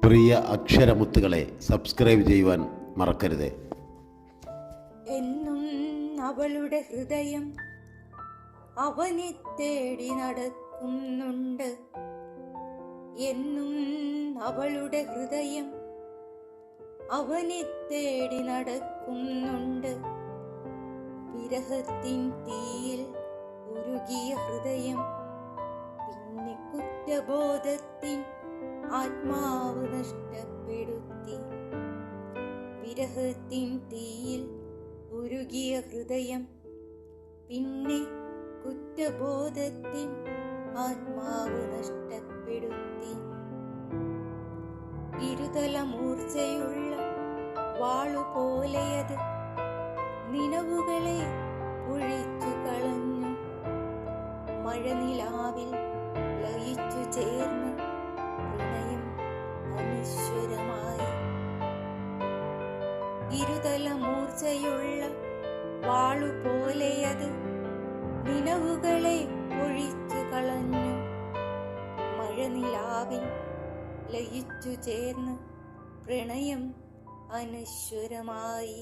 പ്രിയ അക്ഷരമുത്തുകളെ subscribe ചെയ്യുവാൻ മറക്കരുത്. എന്നും അവളുടെ ഹൃദയം അവനെ തേടി നടക്കുന്നുണ്ട്. എന്നും അവളുടെ ഹൃദയം അവനെ തേടി നടക്കുന്നുണ്ട്. വിരഹത്തിൻ തീയിൽ ഉരുകിയ ഹൃദയം പിന്നെ കുറ്റബോധത്തിൻ ആത്മാവ് നഷ്ടപ്പെടുത്തി. വിരഹത്തിൻ തീയിൽ ഉരുകിയ ഹൃദയം പിന്നെ കുറ്റബോധത്തിൻ ആത്മാവ് നഷ്ടപ്പെടുത്തി. ഇരുതല മൂർച്ചയുള്ള വാളുപോലെയത് നിലവുകളെ ഒഴിച്ചു കളഞ്ഞു. മഴനിലാവിൽ ലയിച്ചു ചേർന്ന് പ്രണയം അനശ്വരമായി. ഇരുതല മൂർച്ചയുള്ള വാളുപോലെയത് നിലവുകളെ ഒഴിച്ചു കളഞ്ഞു. മഴനിലാവിൽ ലയിച്ചു ചേർന്ന് പ്രണയം അനശ്വരമായി.